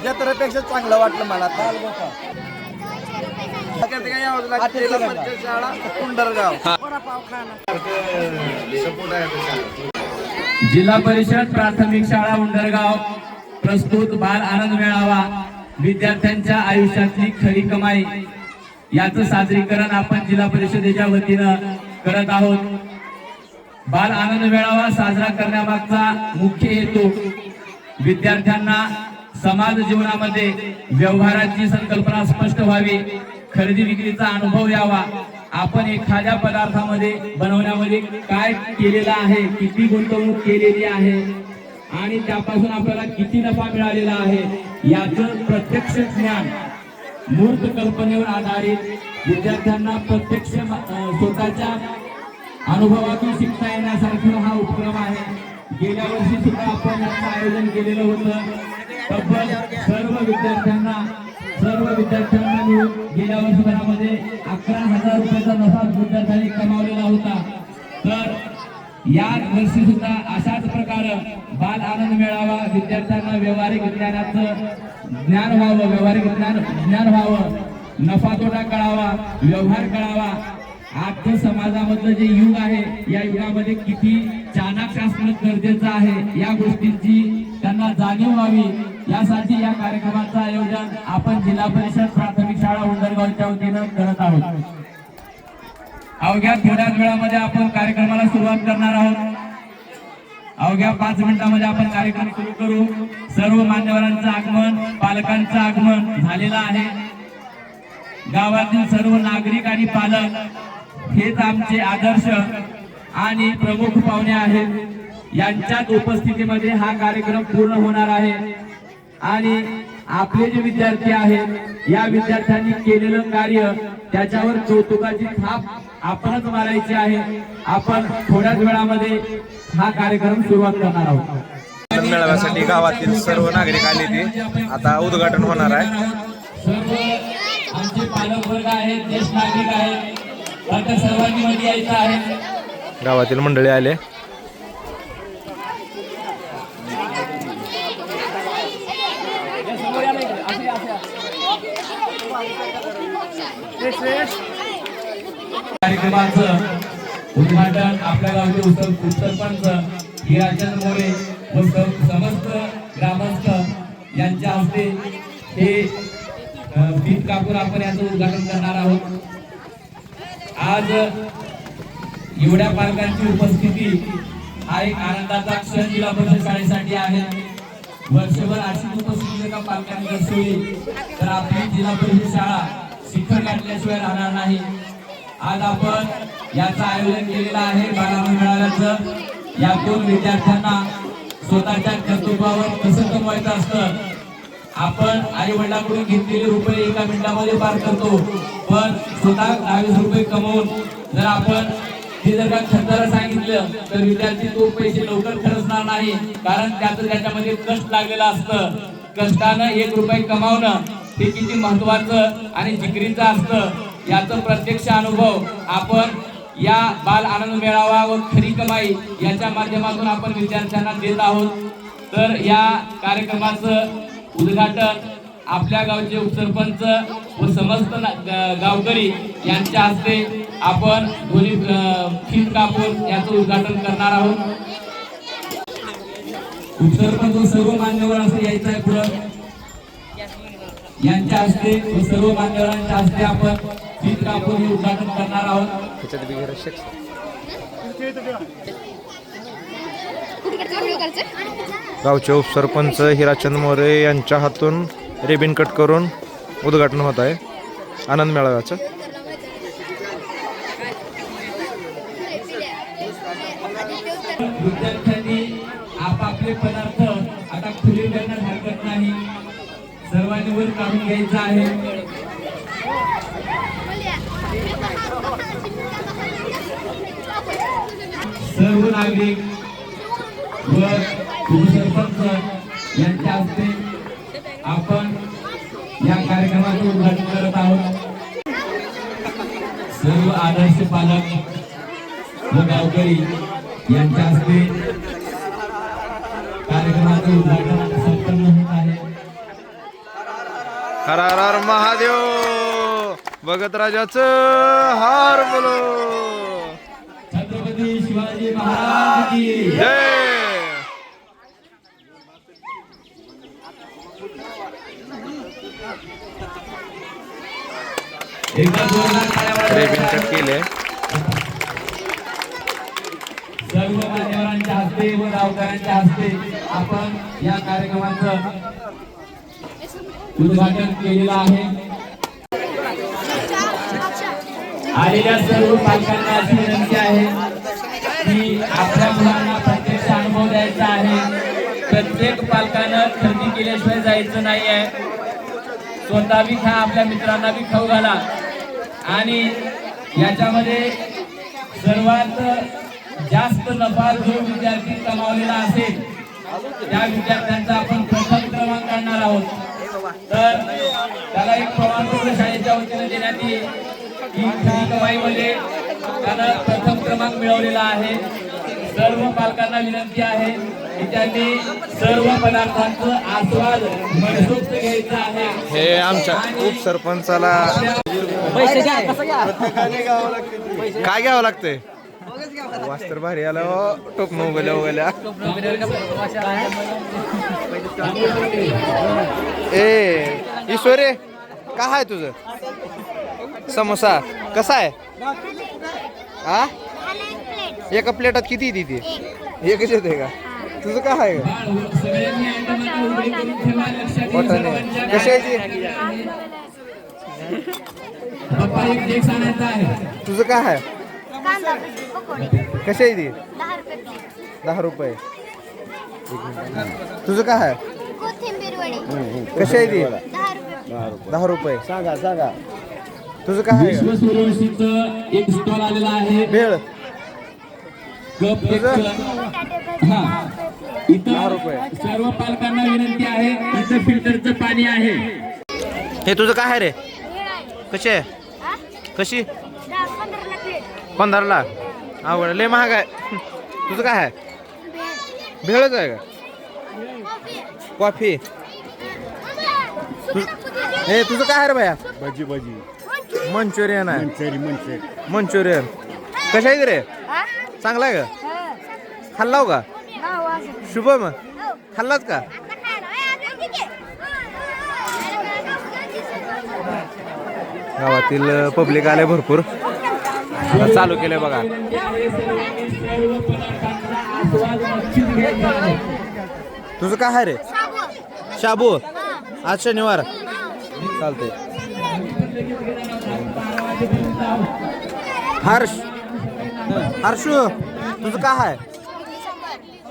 75पेक्षा चांगलं वाटलं मला शाळा उंडरगाव जिल्हा परिषद प्राथमिक शाळा उंडरगाव प्रस्तुत बाल आनंद मेळावा विद्यार्थ्यांच्या आयुष्यातली खरी कमाई याचं सादरीकरण आपण जिल्हा परिषदेच्या वतीनं करत आहोत। बाल आनंद मेळावा साजरा करण्यामागचा मुख्य हेतू विद्यार्थ्यांना समाज जीवनामध्ये व्यवहाराची संकल्पना स्पष्ट व्हावी, खरेदी विक्रीचा अनुभव यावा, आपण एखाद्या पदार्थामध्ये बनवण्यामध्ये काय केलेला आहे, किती गुंतवणूक केलेली आहे आणि त्यापासून आपल्याला किती नफा मिळालेला आहे याचं प्रत्यक्ष ज्ञान मूर्त कल्पनेवर आधारित विद्यार्थ्यांना प्रत्यक्ष स्वतःच्या अनुभवातून शिकता येण्यासारखा हा उपक्रम आहे। गेल्या वर्षी सुद्धा आपण याचं आयोजन केलेलं होतं। तब्बल सर्व विद्यार्थ्यांना मिळून गेल्या वर्षभरामध्ये 11,000 रुपयाचा नफा विद्यार्थ्यांनी कमावलेला होता। तर या वर्षी सुद्धा अशाच प्रकारे बाल आनंद मेळावा विद्यार्थ्यांना व्यावहारिक ज्ञानाचं ज्ञान व्हावं, नफा तोटा कळावा, व्यवहार कळावा। आजच्या समाजामधलं जे युग आहे या युगामध्ये किती चाणाक्ष असणं गरजेचं आहे या गोष्टींची त्यांना जाणीव व्हावी यासाठी या कार्यक्रमाचं आयोजन आपण जिल्हा परिषद प्राथमिक शाळा उंडरगावच्या वतीनं करत आहोत। अवघ्या थोड्याच वेळामध्ये आपण कार्यक्रमाला सुरुवात करणार आहोत। अवघ्या 5 मिनिटांमध्ये आपण कार्यक्रम सुरू करू। सर्व मान्यवरांचं आगमन, पालकांचं आगमन झालेलं आहे। गावातील सर्व नागरिक आणि पालक हेच आमचे आदर्श आणि प्रमुख पाहुणे आहेत। यांच्याच उपस्थितीमध्ये हा कार्यक्रम पूर्ण होणार आहे आणि आपले जे विद्यार्थी आहेत या विद्यार्थ्यांनी केलेलं कार्य त्याच्यावर कौतुकाची थाप आपणच मारायची आहे। आपण थोड्याच वेळामध्ये हा कार्यक्रम सुरुवात करणार आहोत। मेळाव्यासाठी गावातील सर्व नागरिक आले ते आता उद्घाटन होणार आहे। सर्व आमचे पालक वर्ग आहेत, ज्येष्ठ नागरिक आहेत, आता सर्वांनी मध्ये यायचं आहे। गावातील मंडळी आले। कार्यक्रमाचं उद्घाटन आपल्या गावचे उपसरपंच हिराचंद मोरे व समस्त ग्रामस्थ यांच्या हस्ते हे दीप कापूर आपण याचं उद्घाटन करणार आहोत। आज एवढ्या पालकांची उपस्थिती हा एक आनंदाचा क्षण जिल्हा परिषद शाळेसाठी आहे। वर्षभर अशी उपस्थिती एका पालकांनी दर्शवली तर आपली जिल्हा परिषद शाळा शिखर गाठल्याशिवाय राहणार नाही। आज आपण याचं आयोजन केलेलं आहे बाल आनंद मेळाव्याचं। यातून विद्यार्थ्यांना स्वतःच्या कर्तृत्वावर कसं कमवायचं असतं, आपण आई वडिलांकडून घेतलेले रुपये एका मिनिटामध्ये पार करतो, पण स्वतः 22 रुपये कमवून जर आपण ते जर का खर्चाला सांगितलं तर विद्यार्थी तो पैसे लवकर खर्चणार नाही, कारण त्याच्यामध्ये कष्ट लागलेलं असतं। कष्टानं 1 रुपये कमावणं हे किती महत्वाचं आणि जिकरीचं असतं याचा प्रत्यक्ष अनुभव आपण या बाल आनंद मेळावा व खरी कमाई याच्या माध्यमातून आपण विद्यार्थ्यांना देत आहोत। तर या कार्यक्रमाचं उद्घाटन आपल्या गावचे उपसरपंच व समस्त गावकरी यांच्या हस्ते आपण दोन्ही फीत कापून याचं उद्घाटन करणार आहोत। उपसरपंच व सर्व मान्यवर असं यायचं आहे पुढं यांच्या हस्ते व सर्व मान्यवरांच्या हस्ते आपण फीत कापून हे उद्घाटन करणार आहोत। गावचे उपसरपंच हिराचंद मोरे यांच्या हातून रिबिन कट करून उद्घाटन होत आहे आनंद मेळाव्याचं। विद्यार्थ्यांनी आपापले पदार्थ आता खुले करण्यास हरकत नाही, सर्वांनी वर काढून घ्यायचं आहे। सर्व नागरिक व उपसरपंच यांच्या हस्ते आपण या कार्यक्रमाचं उद्घाटन करत आहोत। सर्व आदर्श पालक व गावकरी यांच्या हस्ते कार्यक्रमाचं उद्घाटन संपन्न होत आहे। हर हर हर महादेव. भगत राजाचं हार बोलो. छत्रपती शिवाजी महाराज की जय. एकदा जोरदार टाळ्या वाजवा. रेबिन कट केले. सर्व मान्यवरांच्या हस्ते व गावकऱ्यांच्या हस्ते आपण या कार्यक्रमाचं उद्घाटन केलेलं आहे. आलेल्या सर्व पालकांना अशी विनंती आहे की आपल्या मुलांना प्रत्यक्ष अनुभव द्यायचा आहे. प्रत्येक पालकानं खरेदी केल्याशिवाय जायचं नाही आहे. स्वतः बी खा, आपल्या मित्रांना बी खाऊ घाला. आणि याच्यामध्ये सर्वात जास्त नफा जो विद्यार्थी कमावलेला असेल त्या विद्यार्थ्यांचा आपण प्रथम क्रमांक आणणार आहोत. तर त्याला एक प्रमाणपत्र शाळेच्या वतीने देण्यात येईल की खरी कमाईमध्ये त्यानं प्रथम क्रमांक मिळवलेला आहे. सर्व पालकांना विनंती आहे की त्यांनी सर्व पदार्थांचं आस्वाद मनसोक्त घ्यायचा आहे. हे आमच्या उपसरपंचाला काय घ्यावं लागतंय. वास्तर भारी आला टोपन उगल्या उगल्या. ए ईश्वरे काय आहे तुझं समोसा कसा आहे. आ एका प्लेटात किती येते ती एकच येते का. तुझं काय आहे कशी आहे तुझं काय आहे कशी आहे ती 10 रुपये. तुझं काय आहे कशी आहे ती 10 रुपये. सांगा तुझं काय आहे. विश्वसुरवंशीचं एक स्टॉल आलेला आहे. भेळ कप एक. हा इथं 10 रुपये. सर्व पालकांना विनंती आहे इथं फिल्टरचं पाणी आहे. हे तुझं काय आहे रे कशी आहे कशी 15ला. अवघड लय महाग आहे. तुझं काय आहे भेळच आहे का कॉफी. हे तुझं काय आहे रे भैया. भाजी मंचुरियन आहे मंचुरियन. कशा आहे रे चांगला आहे का खाल्लाव का शुभम खाल्लाच का. गावातील पब्लिक आले भरपूर. आता चालू केलंय बघा. तुझं काय आहे रे शाबू आज शनिवार चालते. हर्षू तुझं काय आहे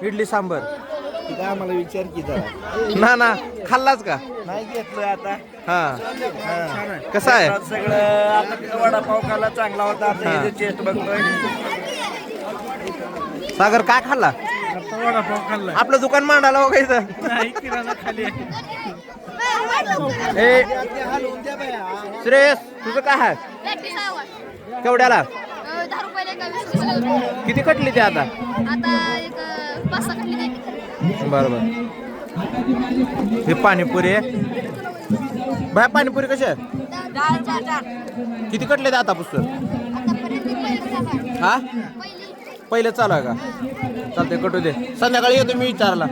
इडली सांबर. काय आम्हाला विचार की जरा. ना खाल्लाच का नाही घेतलं आता. हा कसा आहे सगळं आता वडापाव खाला चांगला होता. आता हा. हे टेस्ट बघतोय. सागर काय खाल्ला. आता वडापाव खाल्ला. आपलं दुकान मांडायला बघायचं. नाही किराणा खाली. ए श्रेयस तुझं काय आहे केवढ्याला 10 रुपयाला एका 20 किती कटली ते आता. आता एक 5-6 कटली नाही. बरोबर. हे पाणीपुरी आहे बाय. पाणीपुरी कशी आहे डाळ 4 किती कटले ते आता पुस्तक. आतापर्यंत पहिलं झालं. हा पहिली पहिलं चालू आहे का चालते कटू दे. संध्याकाळी येतो मी विचारला.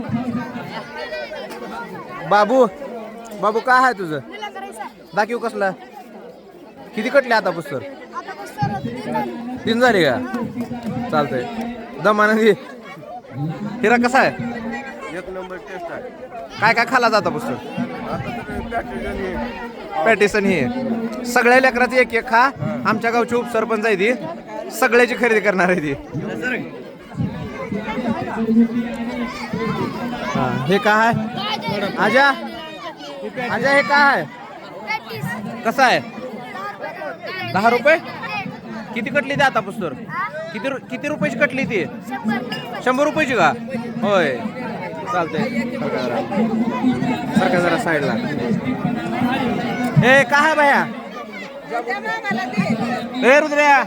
बाबू काय आहे तुझं तुला करायचं दाखव कसला किती कटले आता पुस्तक. आता पुस्तक 3 झाली का चालतंय दमानं घे. हिरा कसा आहे एक नंबर टेस्ट आहे. काय काय खाला जाता पुस्तक. पॅटिसन ही सगळ्या लेकराची एक एक खा. आमच्या गावची उपसरपंच आहे ती सगळ्याची खरेदी करणार आहे ती. हा हे काय आहे आजा हे काय आहे कसं आहे 10 रुपये. किती कटली ती आता पुस्तक किती रुपयाची कटली ती 100 रुपयाची का होय चालतंय. सरका जरा साईडला. हे काय आहे भैया हे रुद्र्या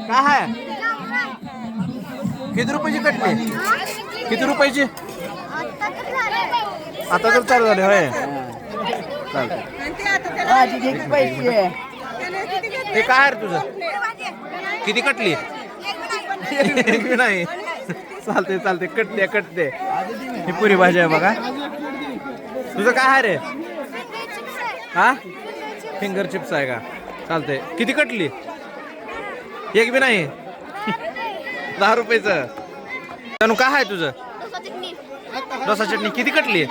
काय आहे किती रुपयाची कटली किती रुपयाची आता तर चालू झाले होय. चालतंय. ते काय आहे रे तुझं? किती कटली? एक बी नाही. चालते कटते. ही पुरी भाजी आहे बघा. तुझं काय आहे रे? हा, फिंगर चिप्स आहे का? चालतंय. किती कटली? एक बी नाही. 10 रुपयाचं. तनु काय आहे तुझं? डोसा चटणी. किती कटली?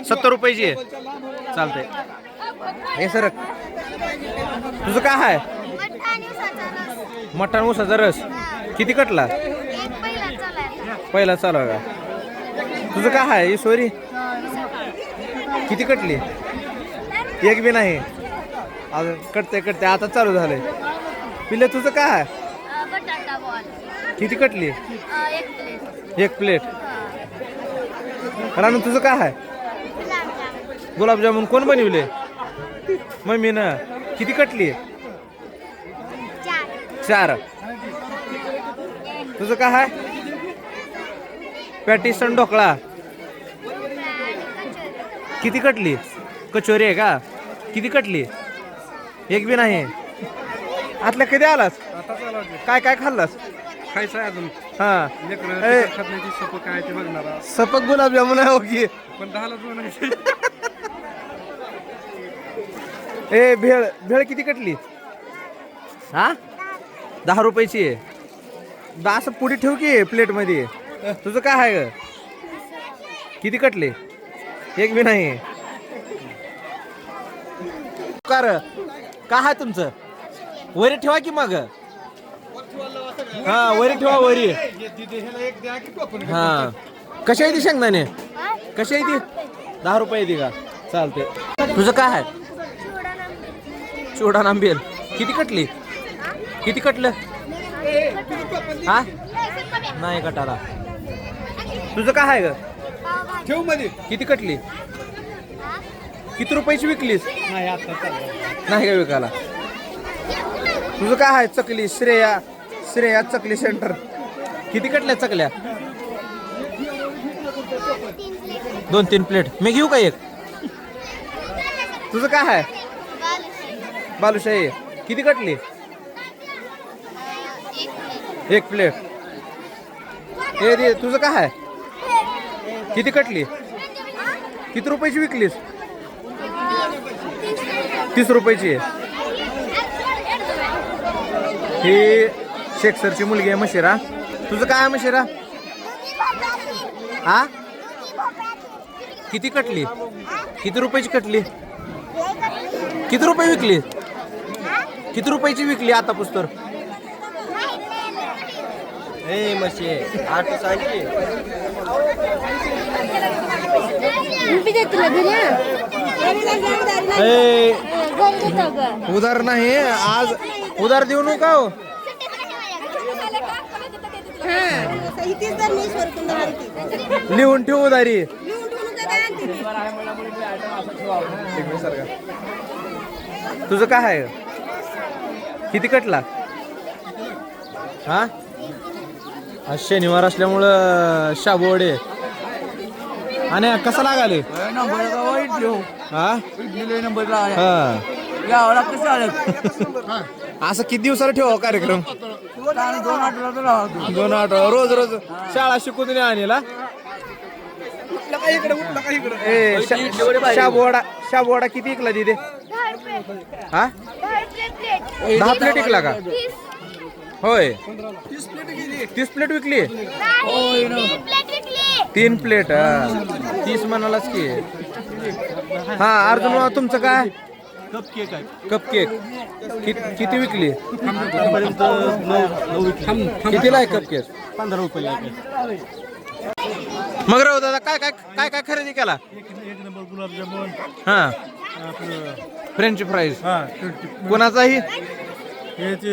70 रुपयाची आहे. चालतंय. हे सर तुझं काय आहे? मटण ऊसाचा रस. किती कटला? पहिला चालू आहे का? तुझं काय आहे ईश्वरी? किती कटली? एक बी नाही. अजून कटते आता चालू झालंय. पिल्ले तुझं काय आहे? बटाटा बॉल. किती कटली? एक प्लेट. रानू तुझं काय आहे? गुलाबजामुन कोण बनवले? मम्मीनं. किती कटली? 4. तुझं काय आहे? पॅटीस आणि ढोकळा. किती कटली? कचोरी आहे का? किती कटली? एक बी नाही. आतल्या कधी आलास? काय खाल्लास? खायचं आहे अजून. हा, लेकरं खात नाही ती सपक काय ते बघणार. सपक गुलाबजामुन आहे. ओके. पण 10ला दोन आहे. ए भेळ किती कटली? हा, 10 रुपयाची आहे. 10 असं पुढे ठेव की प्लेट मध्ये. तुझं काय आहे ग? किती कटले? एक बी नाही. काय आहे तुमचं? वरी ठेवा की मग. हा, वरी ठेवा वरी. हा, कशा आहे ती शेंगदाणे? कशा आहे ती? 10 रुपये ती का? चालते. तुझं काय आहे? चुडा नांबेल. किती कटली? किती कटलं? हा, नाही कटाला. तुझं काय आहे ग? ठेव मध्ये. किती कटली? किती रुपयाची विकलीस? नाही आता नाही का विकायला? तुझं काय आहे? चकली. श्रेया चकली सेंटर. किती कटल्या चकल्या? 2-3 प्लेट. मी घेऊ का एक? तुझं काय आहे? बालुशाही. किती कटली? एक प्लेट. हे रे तुझं काय आहे? किती कटली? किती रुपयाची विकलीस? 30 रुपयाची आहे. ही शेख सरची मुलगी आहे मशिरा. तुझं काय आहे मशिरा? हा, किती कटली? किती रुपयाची कटली? किती रुपये विकली? किती रुपयाची विकली आता पुस्तक? ए मशे 8 सांगते. उधार नाही आज. उधार देऊ नका हो. लिहून ठेवू उधारी. तुझं काय आहे? किती कटला? हा, आज शनिवार असल्यामुळं शाबू वडे. आणि कसा लागाले? हा, असं किती दिवसाला ठेवा कार्यक्रम? 2 आठवडा. रोज शाळा शिकून नाही आणला. शाबूवडा किती विकला तिथे? हा, 10 प्लेट विकला का? होय, 30 प्लेट विकली. 3 प्लेट. 30 म्हणालाच की. हा, अर्जुन तुमचं काय? Cup cake. किती विकली? कितीला आहे कप केक? 15 रुपये. मग राहू दादा काय खरेदी केला? एक नंबर गुलाबजामुन. हा, आपलं फ्रेंच फ्राईज. हा, कोणाचाही? हे ते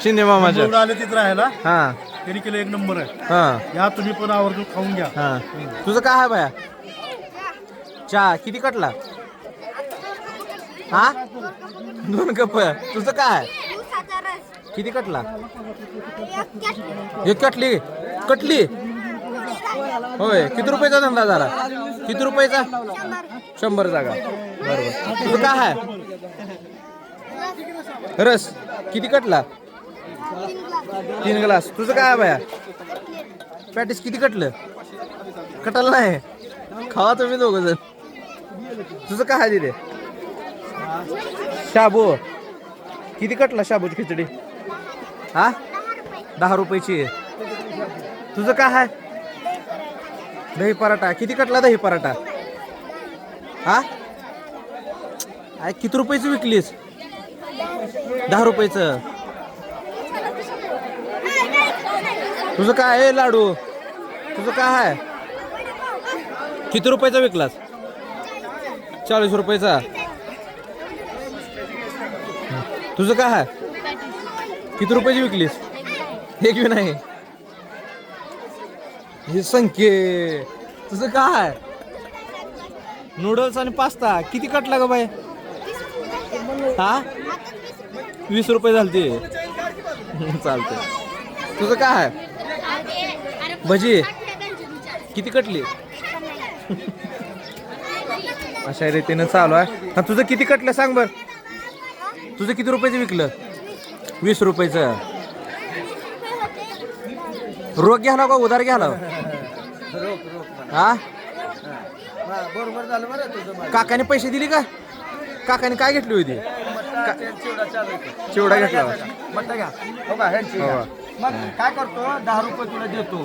शिंदे मामाच्या. आले तिथं राहायला. हा, त्यांनी केलं एक नंबर आहे. हा, या तुम्ही पण आवर्जून खाऊन घ्या. हा. तुझं काय आहे बाया? चहा किती कटला? हा, 2 कप. तुझं काय? किती कटला? एक कटली. होय, किती रुपयाचा धंदा झाला? किती रुपयाचा 100 जागा बरोबर. तुझं काय आहे रस किती कटला 3 ग्लास. तुझं काय आहे बाया पॅटीस किती कटलं कटलं नाही खावा तुम्ही दोघं जण. तुझं काय आहे तिथे शाबू किती कटला शाबूची खिचडी हा 10 रुपयाची आहे. तुझं काय आहे दही पराठा किती कटला दही पराठा हा किती रुपयाची विकलीस 10 रुपयाचं. तुझं काय आहे लाडू तुझं काय आहे किती रुपयाचा विकलास 40 रुपयाचा. तुझं काय आहे किती रुपयाची विकलीस एक बी नाही हे संख्ये. तुझं काय आहे नूडल्स आणि पास्ता किती कटला ग बाय हा 20 रुपये झालते चालते. तुझं काय आहे भजी किती कटली अशा रीतीनं चालू आहे. हा तुझं किती कटलं सांग बर तुझं किती रुपयाचं विकलं 20 रुपयाचं. रोख घ्याला का उधार घ्याला हा बरोबर झालं बरं तुझं. काकाने पैसे दिले का काकाने काय घेतली होती चिवडा घेतला मट्टा घ्या हो का ह्यांची घ्या. हो. मग काय करतो 10 रुपये तुला देतो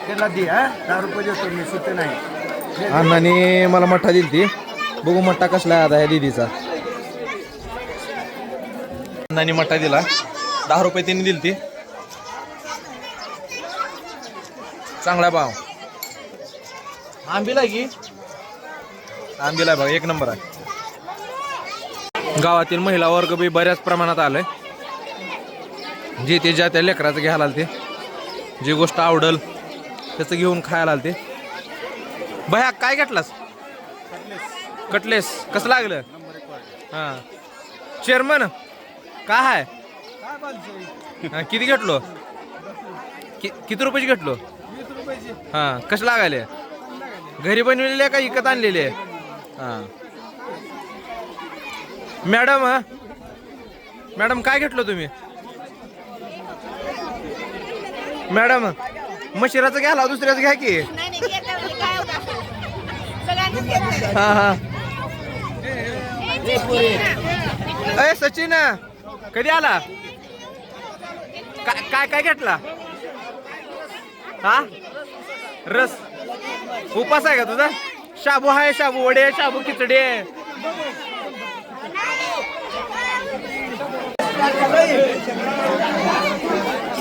त्याला दे हा 10 रुपये देतो मी सुट्टे नाही. अण्णाने मला मठ्ठा दिली ती बघू मठ्ठा कसला आहे आता ह्या दीदीचा. अण्णाने मठ्ठा दिला 10 रुपये तिने दिली ती चांगला भाव. आंबीला की आंबीला बघा 1 नंबर आहे. गावातील महिला वर्ग बी बऱ्याच प्रमाणात आलाय जे ते ज्या त्या लेकराचं घ्यायला आलते जी गोष्ट आवडल त्याचं घेऊन खायला आलते. भया काय घेतलास कटलेस कसं लागलं हां चेअरमन काय आहे किती घेतलो किती रुपयाची घेतलो हां कसं लागायले घरी बनवलेले का विकत आणलेले हां. मॅडम काय घेतलं तुम्ही मॅडम मशिराचं घ्याला दुसऱ्याचं घ्या की हा हा. अय सचिन कधी आला काय काय घेतला हा रस उपास आहे का तुझा शाबू आहे शाबू वडे शाबू खिचडे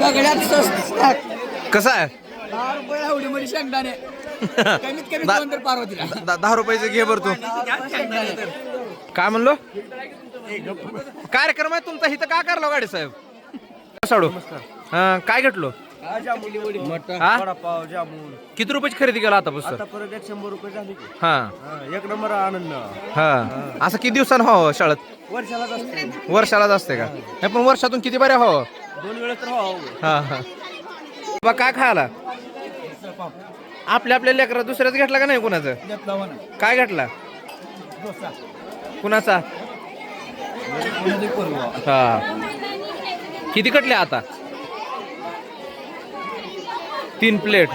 सगळ्यात स्वस्त कसा आहे 10 रुपये आवडीमध्ये शेंगदाणे कमीत कमी 2 तर पार्वतीला 10 रुपयाचं घे बरं तू काय म्हणलो कार्यक्रम आहे तुमचा इथं काय करलो गाडी साहेब साडू हा काय घेतलो हा? वडापाव जामून किती रुपयाची खरेदी केला आता पुस्तक आता परत 100 रुपये झाली की. हा हा, 1 नंबर आनंद हा असं किती दिवसानं हो शाळेत वर्षालाच असते वर्षालाच असते का नाही पण वर्षातून किती बऱ्या हो 2 वेळा तर हो हा हा बा काय खायला आपल्या लेकरा दुसऱ्याच घेतला का नाही कुणाचं घेतला म्हणा काय घेतला डोसा कुणाचा हा किती कटले आता 3 प्लेट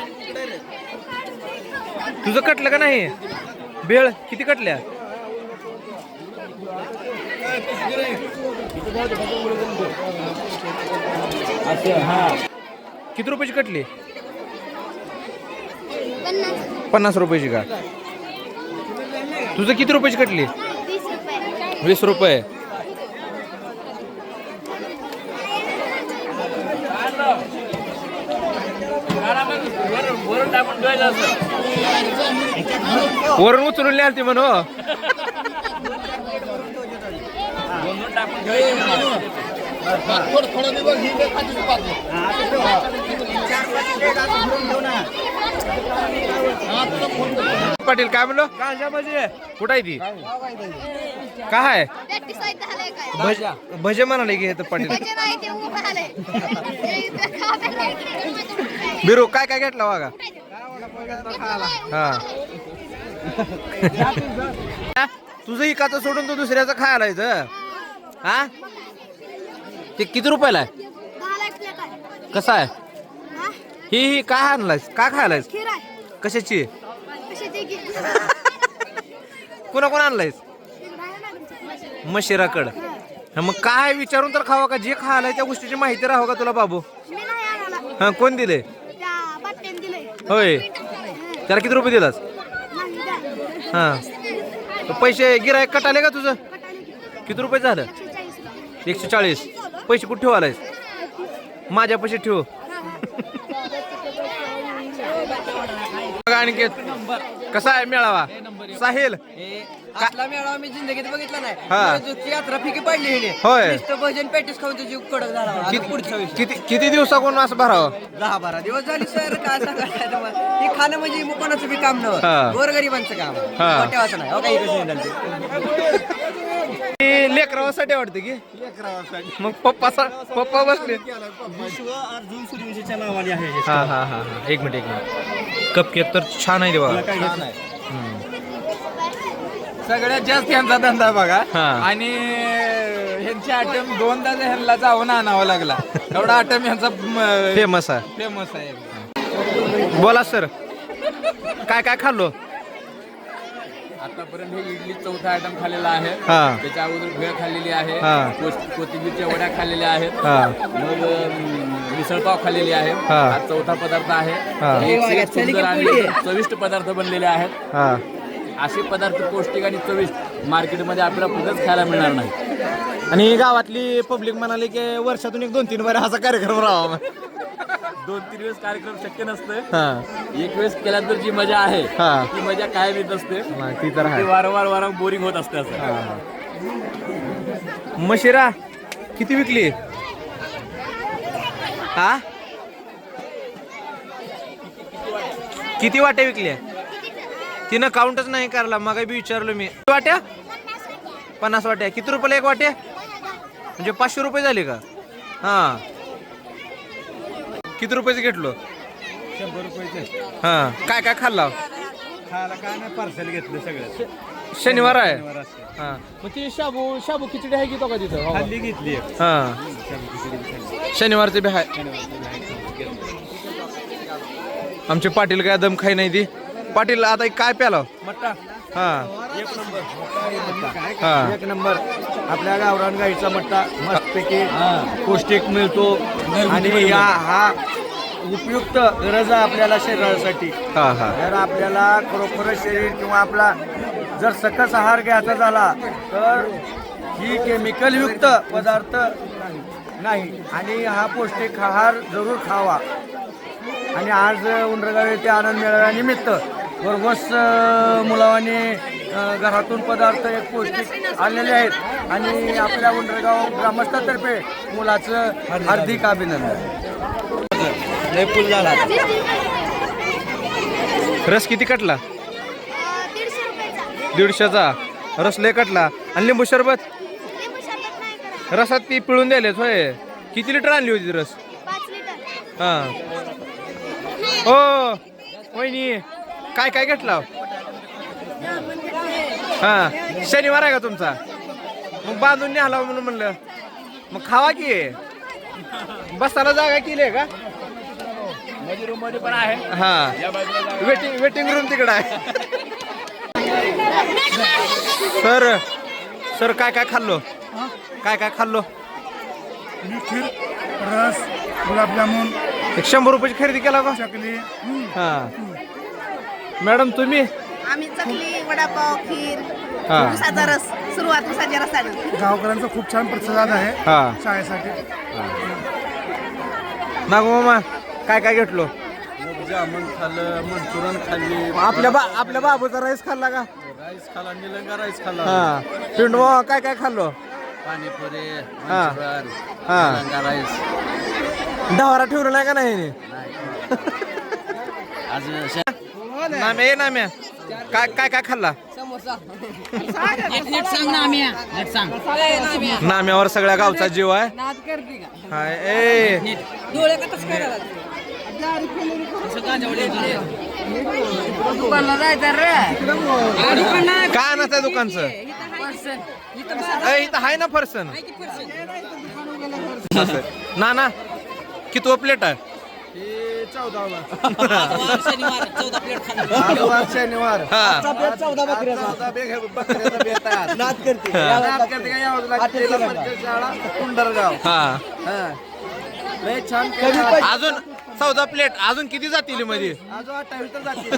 तुझं कटलं का नाही बेळ किती कटल्या किती रुपयाची कटली 50 रुपयाची का तुझं किती रुपयाची कटली 20 रुपये वरून उचलून लिहाल ती म्हणू पाटील काय म्हणलो कुठं आहे ती काय भजे म्हणाले की तर पाटील बिरू काय काय घेतला वागा हा तुझं इकाचं सोडून तू दुसऱ्याचं खायला यायचं हा ते किती रुपयाला आहे 10 ला एक प्लेट आहे. कसं आहे हा? ही काय आणलायस का खायलायस खीर आहे. कशाची कशाची की? कोणा कोण आणलायस तिकडं आहे ना तुमचं. मशिराकड मग काय विचारून तर खावा का जे खायलाय त्या गोष्टीची माहिती राहावं का तुला बाबू मी नाही आणायला. हा कोण दिले त्या बाट्याने दिलंय. होय त्याला किती रुपये दिलास नाही द्या. हा तर पैसे गिरायक कटाले का तुझं कटाने की? किती रुपये झालं 140 140 पैसे कुठे ठेवालायस माझ्या पैसे ठेव बघा अनिकेत कसा आहे मेळावा साहिल आपला मेळावा मी जिंदगीत बघितला नाही हा. तुझी यात्रा फिकी पडली हिने. होय. नुसतं भजन पेटीस खाऊन तुझी कडक झाला आता पुढच्या वेळेस किती दिवसाकडून असं भरावं 10-12 दिवस झाली सर काय सांगायचं तुम्हाला? हे खाणं म्हणजे मग कोणाचं बी काम हा. नव्हतं गोरगरिबांचं काम हा. वाट्यावाचं नाही हो काही कसं नाही ते लेकरावासाठी वाटतं की मग पप्पा बसले अर्जुन सूर्यवंशीच्या नावाने आहे हा हा हा हा एक मिनिट कप केक तर छान आहे देवा सगळ्यात जास्त ह्यांचा धंदा बघा हा. आणि ह्यांची आयटम दोनदा ह्यांना जाऊन आणावा लागला एवढा आयटम ह्यांचा फेमस आहे फेमस आहे. बोला सर काय काय खाल्लो आतापर्यंत हे इडली चौथा आयटम खाल्लेला आहे हा. त्याच्या अगोदर भेळ खाल्लेली आहे हा. कोथिंबीरच्या वड्या खाल्लेल्या आहेत हा. मग मिसळपाव खाल्लेली आहे हा. हा चौथा पदार्थ आहे हा. एक सुंदर आणि चविष्ट पदार्थ बनलेले आहेत हा असे पदार्थ पौष्टिक आणि चविष्ट मार्केटमध्ये आपल्याला कुठंच खायला मिळणार नाही आणि ही गावातली पब्लिक म्हणाली की वर्षातून 1-2-3 वेळा असा कार्यक्रम राहावा 2-3 वेळेस कार्यक्रम शक्य नसतं हा एक वेळेस केला तर जी मजा आहे हा. ती मजा कायम येत असते नाही, ती तर ती आहे वारंवार बोरिंग होत असते असं मशिरा किती विकली हा किती वाट्या विकल्या तिनं काउंटच नाही करला मग बी विचारलो मी किती वाट्या 50 वाट्या किती रुपयाला एक वाट्या म्हणजे 500 रुपये झाले का हा किती रुपयाचे घेतलो 100 रुपयाचे हा काय काय खाल्ला खायला काय नाही पार्सल घेतलं सगळं शनिवार आहे शनिवार असते. हा मग ती शाबू खिचडी आहे की तो का तिथं खाल्ली घेतली एक. हा शनिवारचे बी आहे आमचे पाटील काय दम खाई नाही ती पाटील आता काय प्याला मट्टा हा एक नंबर हा. एक नंबर आपल्या गावरान गाईचा मट्टा मस्तपैकी पौष्टिक मिळतो आणि हा उपयुक्त गरज आहे आपल्याला शरीरासाठी हा हा जर आपल्याला खरोखरच शरीर किंवा आपला जर सकस आहार घ्यायचा झाला तर ही केमिकलयुक्त पदार्थ नाही आणि हा पौष्टिक आहार जरूर खावा आणि आज उंडरगाव येथे आनंद मेळाव्यानिमित्त भरघोस मुलावाने घरातून पदार्थ एक पौष्टिक आणलेले आहेत आणि आपल्या उंडरगाव ग्रामस्थातर्फे मुलाचं हार्दिक अभिनंदन लय फुल झाला रस किती कटला 150 रुपयाचा. 150चा रस लय कटला आणि लिंबू सरबत लिंबू सरबत नाही करा. रसात ती पिळून द्यायलेच होय किती लिटर आणली होती ती रस 5 लिटर. हा हो वहिनी काय काय घेतला हा शनिवार आहे का तुमचा मग बांधून न्याला म्हणून म्हणलं मग खावा की बसायला जागा केली आहे का माझी रूम मध्ये पण आहे हा या बाजूला वेटिंग रूम तिकडं आहे सर सर काय काय खाल्लो काय खाल्लो खीर रस गुलाबजामुन 100 रुपयाची खरेदी केला का चकली हा मॅडम तुम्ही आम्ही चकली वडापाव खीर हा. उसाचा रस सुरुवात उसाच्या रसानं गावकऱ्यांचा खूप छान प्रतिसाद आहे हा शाळेसाठी नागो मामा काय काय घेतलो जामून खाल्लं मंचुरन खाल्ली आपल्या बाबूचा राईस खाल्ला का राईस खाल्ला निलंगा राईस खाल्ला हा पिंडवा काय काय खाल्लो पाणीपुरी हा. मंचुरन हा. निलंगा राईस डवारा ठेवलं नाही का नाही आज नाम्या काय काय खाल्ला समोसा नाम्यावर सगळ्या गावचा जीव आहे नाद करते का हाय ए डोळे का तसं करायला काय आणायचं आहे दुकानचं इथं आहे ना फरसन ना किती प्लेट आहे शनिवार हा कुंडरगाव हा लय छान अजून 14 प्लेट अजून किती जातील मध्ये अजून 28 तर जाते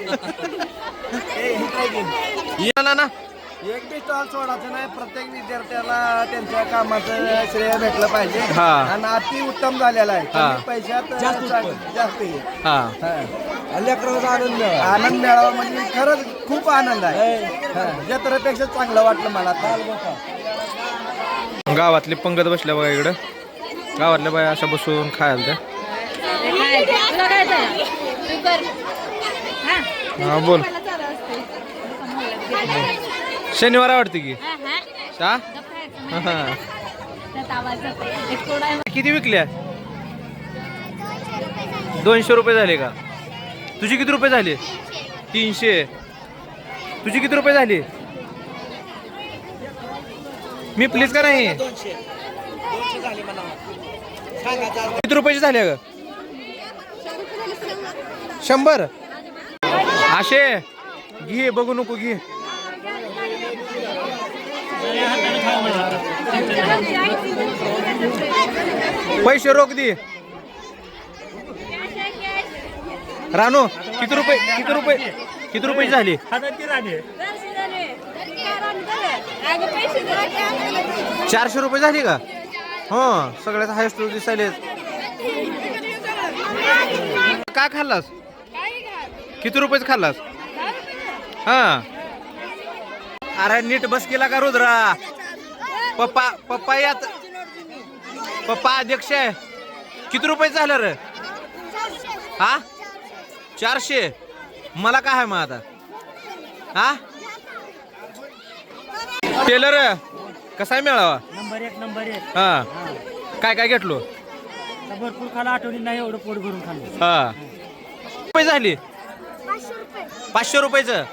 ना एक बी स्टॉल सोडायचं नाही. प्रत्येक विद्यार्थ्याला त्यांच्या कामाचं श्रेय भेटलं पाहिजे हा. आणि अति उत्तम झालेला आहे. हा. कमी पैशात जास्त आहे. हा आनंद मिळावा म्हणजे खरंच खूप आनंद आहे. जत्रेपेक्षा चांगलं वाटलं मला आता. गावातली पंगत बसल्या बघा इकडं गावातल्या बाया अशा बसून खायला त्या हा बोल शनिवार आवडते की हा किती विकल्या 200 रुपये झाले का तुझी किती रुपये झाले 300 तुझी किती रुपये झाली मी प्लीज का नाही किती रुपयाची झाले ग 100 अशे घे बघू नको घे पैसे रोख दे रानू किती रुपये झाली 400 रुपये झाली का हो सगळ्यात हायस्ट दिसायले काय खाल्लास किती रुपयाच खाल्लास हा अरे नीट बस केला का रुद्रा पप्पा यात पप्पा अध्यक्ष आहे किती रुपये झालं रे हा 400 मला काय आहे मग आता हा टेलर कसा मिळावा नंबर एक हा काय घेतलो भरपूर खाला आठवणी नाही एवढं पोट भरून खाल्लं हा रुपये झाली 500 रुपयाचं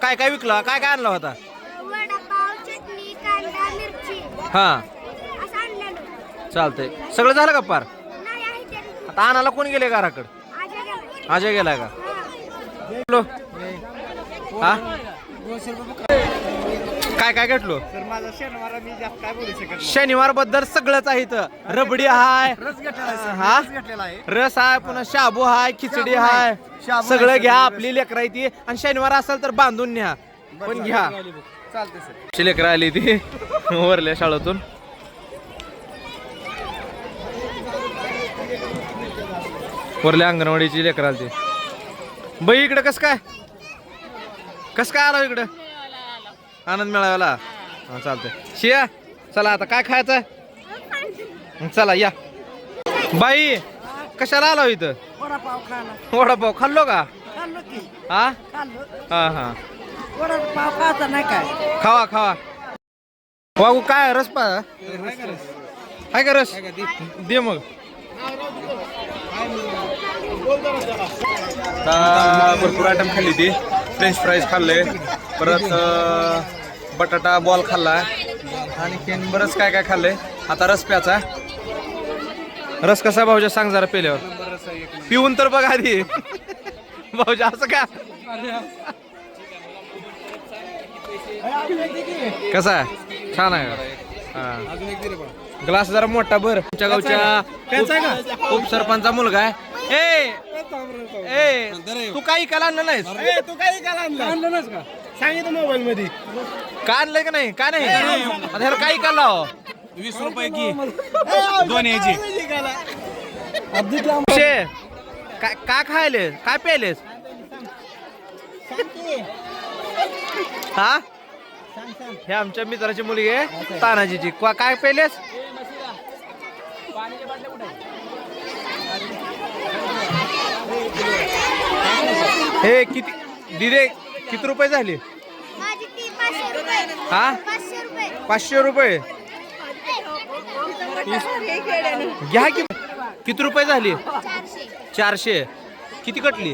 काय विकला काय आणला होता वडापाव चटणी कांदा मिरची हा असं आणलेलं चालतंय सगळं झालं का पार नाही आहे ते आता आणायला कोण गेले घराकडं अजय गेलाय का घेतलो हा काय घेतलो माझा शनिवार मी जास्त काय बोलू शकत शनिवार बद्दल सगळंच आहे इथं रबडी हाय हा घेतलेला आहे. रस हाय पुन्हा शाबू हाय खिचडी हाय शाबू सगळं आहे, घ्या आपली लेकरं आहे ती आणि शनिवार असेल तर बांधून न्या पण घ्या चालते सर. ची लेकरं आली ती वरल्या शाळेतून वरल्या अंगणवाडीची लेकरं आली ती बाई इकडं कस काय आला इकडं आनंद मेळाव्याला हा चालतंय शिया चला आता काय खायचं चला या बाई कशाला आला इथं वडापाव खायला वडापाव खाल्लो का खाल्लो की हा खाल्लो हा वडापाव खायचा नाही काय खावा वागू काय रस पा हाय का रस दे मग भरपूर आयटम खाल्ली ती फ्रेंच फ्राईज खाल्ले परत बटाटा बॉल खाल्ला आणि बरंच काय खाल्लंय आता रस प्याचा रस कसा भाऊजा सांग जरा पेल्यावर पिऊन तर बघ आधी भाऊजा असं का कसा आहे छान आहे का हा ग्लास जरा मोठा भर तुमच्या गावच्या उपसरपंचा मुलगा आहे ए तू काही काल आणलं नाहीस तू काही आणलं नाहीस का सांगितलं मोबाईल मध्ये का आणलंय का नाही का नाही आता ह्याला काही काल लाव 20 रुपये की दोन याची काय खायले काय प्यायलेस हा हे आमच्या मित्राची मुलगी आहे तानाजीची काय प्यायलेस हे किती दिदे किती रुपये झाले माझी ती 500 रुपये हा 500 रुपये घ्या किती रुपये झाली 400 किती कटली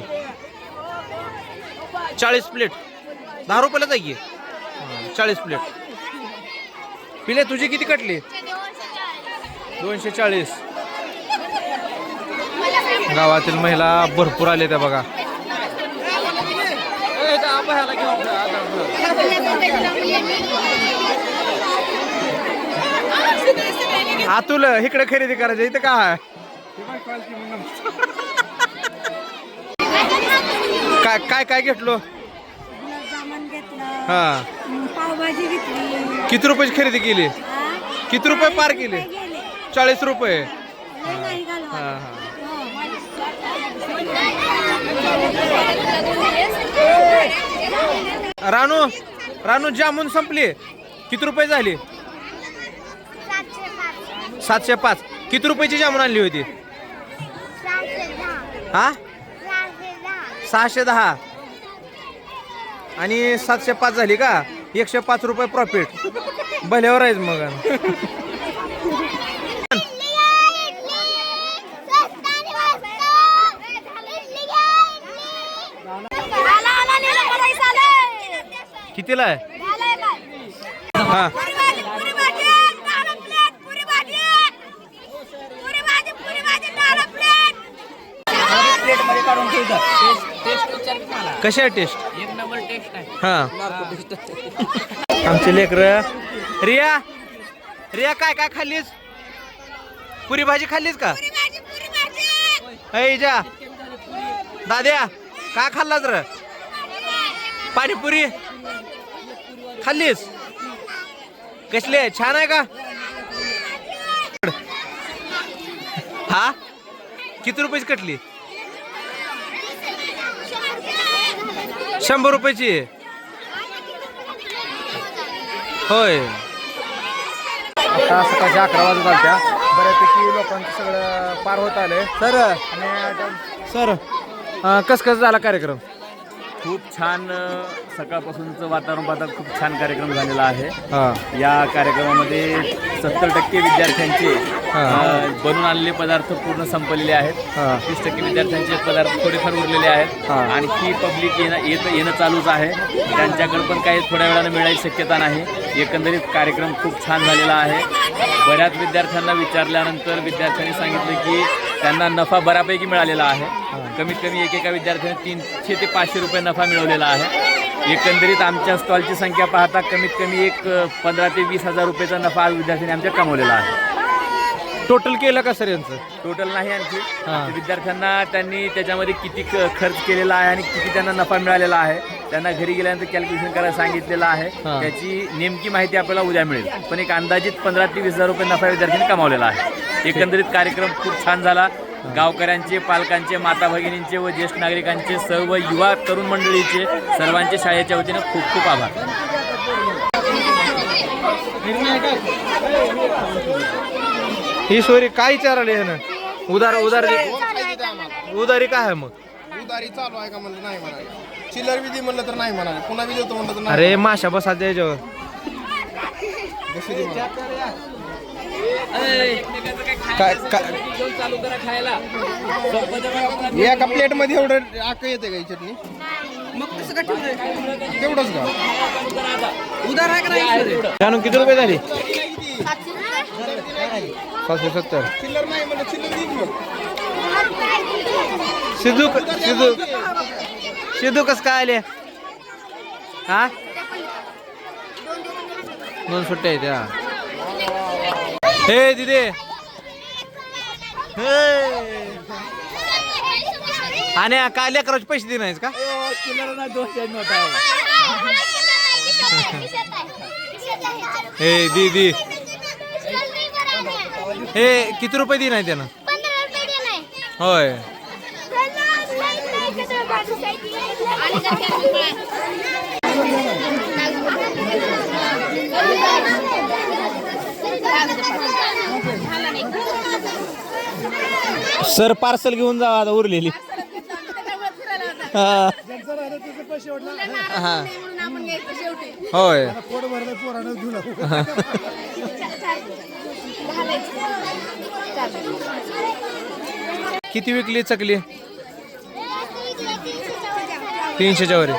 40 प्लेट 10 रुपयाला जाई की 40 प्लेट. पिले तुझी किती कटली? 240. गावातील महिला भरपूर आले त्या बघा. अतुल इकडे खरेदी करायची इथं काय काय काय काय घेतलो? गुलाबजामुन घेतलं, हा पावभाजी घेतली. किती रुपयाची खरेदी केली? किती रुपये पार केले? 40 रुपये. नाही घालवा. हा हा रानू रानू जामून संपली. किती रुपये झाली? 705. किती रुपयाची जामून आणली होती? हा 610 आणि 705 झाली का? 105 रुपये प्रॉफिट. भल्यावर आहेच मग. कितीला आहे? हा कशा आहे टेस्ट? एक नंबर टेस्ट आहे. हा आमचे लेकर. रिया रिया काय काय खाल्लीस? पुरी भाजी खाल्लीस का? जा दाद्या काय खाल्लास र? पाणीपुरी खाल्लीस? कसली आहे? छान आहे का? हा किती रुपयाची कटली? 100 रुपयाची. होय. आता सकाळच्या 11 वाजत आल्या. बऱ्यापैकी लोकांचं सगळं पार होत आलंय. सर कस कस झाला कार्यक्रम? खूप छान. सकाळपासूनचं वातावरण पाहता खूप छान कार्यक्रम झालेला आहे. हा या कार्यक्रमामध्ये 70% विद्यार्थ्यांचे बनवून आणलेले पदार्थ पूर्ण संपलेले आहेत. 30% विद्यार्थ्यांचे पदार्थ थोडेफार उरलेले आहेत. आणखी पब्लिक येणं चालूच आहे. त्यांच्याकडे पण काही थोड्या वेळानं मिळायची शक्यता नाही. एकंदरीत कार्यक्रम खूप छान झालेला आहे. बऱ्याच विद्यार्थ्यांना विचारल्यानंतर विद्यार्थ्यांनी सांगितलं की त्यांना नफा बऱ्यापैकी मिळालेला आहे. कमीत कमी एकेका विद्यार्थ्याने 300 ते 500 रुपये नफा मिळवलेला आहे. एकंदरीत आमच्या स्टॉलची संख्या पाहता कमीत कमी 15 ते 20 हजार रुपयाचा नफा आज विद्यार्थ्यांनी आमच्या कमवलेला आहे. टोटल केलं का सर यांचं? टोटल नाही आणखी. विद्यार्थ्यांना त्यांनी त्याच्यामध्ये किती खर्च केलेला आहे आणि किती त्यांना नफा मिळालेला आहे त्यांना घरी गेल्यानंतर कॅल्क्युलेशन करायला सांगितलेलं आहे. त्याची नेमकी माहिती आपल्याला उद्या मिळेल. पण एक अंदाजित 15 ते 20 हजार रुपये नफा विद्यार्थ्यांनी कमावलेला आहे. एकंदरीत कार्यक्रम खूप छान झाला. गावकऱ्यांचे, पालकांचे, माता भगिनींचे व ज्येष्ठ नागरिकांचे, सर्व युवा तरुण मंडळीचे, सर्वांचे शाळेच्या वतीनं खूप खूप आभार. ईश्वरी काय विचारले ना? उदारी उदारी काय आहे मग? उदारी चालू आहे का म्हणलं नाही म्हणाले. चिल्लर विधी म्हणलं तर नाही म्हणाले. पुन्हा बी देतो म्हणलं तर नाही. अरे माशा बसा त्याच्यावर. चालू करा खायला. एका प्लेट मध्ये एवढं आक येते का ही चटणी? मग कसं काय ठेवलंय? तेवढंच का? उधार आहे का नाही? जाणून किती रुपये झाली? 570. चिल्लर नाही म्हणलं चिल्लर देईन मग. सिद्धू कस काय आले? हा 2 सुट्ट्या आहेत. हे दिदे आणि काय लेकराचे पैसे दे नाहीस का? हे दीदी हे किती रुपये दे नाही त्यानं? होय. सर पार्सल घेऊन जावा आता उरलेली. होय. किती विकली चकली? 300च्या वर.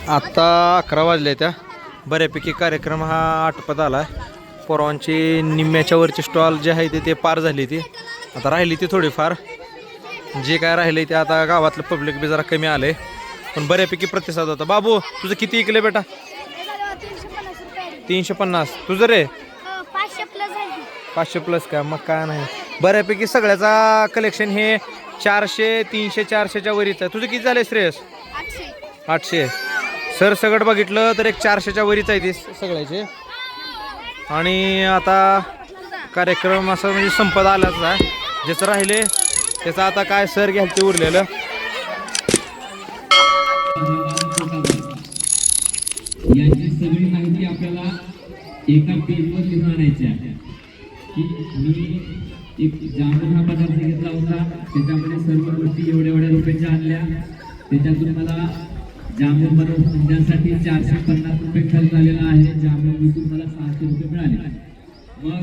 आत्ता 11 वाजले त्या बऱ्यापैकी कार्यक्रम हा आटोपत आला पोरांची निम्म्याच्या वरची स्टॉल जे आहे ते पार झाली ती आता राहिली ती थोडीफार जे काय राहिले ते आता गावातलं पब्लिक बी जरा कमी आलंय पण बऱ्यापैकी प्रतिसाद होता. बाबू तुझं किती इकले बेटा? 350. तुझं रे? 500 प्लस का? मग काय नाही बऱ्यापैकी सगळ्याचा कलेक्शन हे 400 300 400च्या वरीच आहे. तुझं किती झाले श्रेयस? 800. सर सगळं बघितलं तर एक 400च्या वरीच आहे ते सगळ्याचे. आणि आता कार्यक्रम असं म्हणजे संपत आलाच आहे. ज्याचं राहिले त्याचं आता काय सर घ्याल ते उरलेलं. याची सगळी माहिती आपल्याला एका पेजवर लिहून आणायची आहे की मी एक जामून हा पदार्थ घेतला होता त्याच्यामध्ये सर्व गोष्टी एवढ्या एवढ्या रुपयाच्या आणल्या त्याच्यातून मला जामून बनवण्यासाठी 450 रुपये खर्च झालेला आहे. जामून विकून मला 600 रुपये मिळाले. मग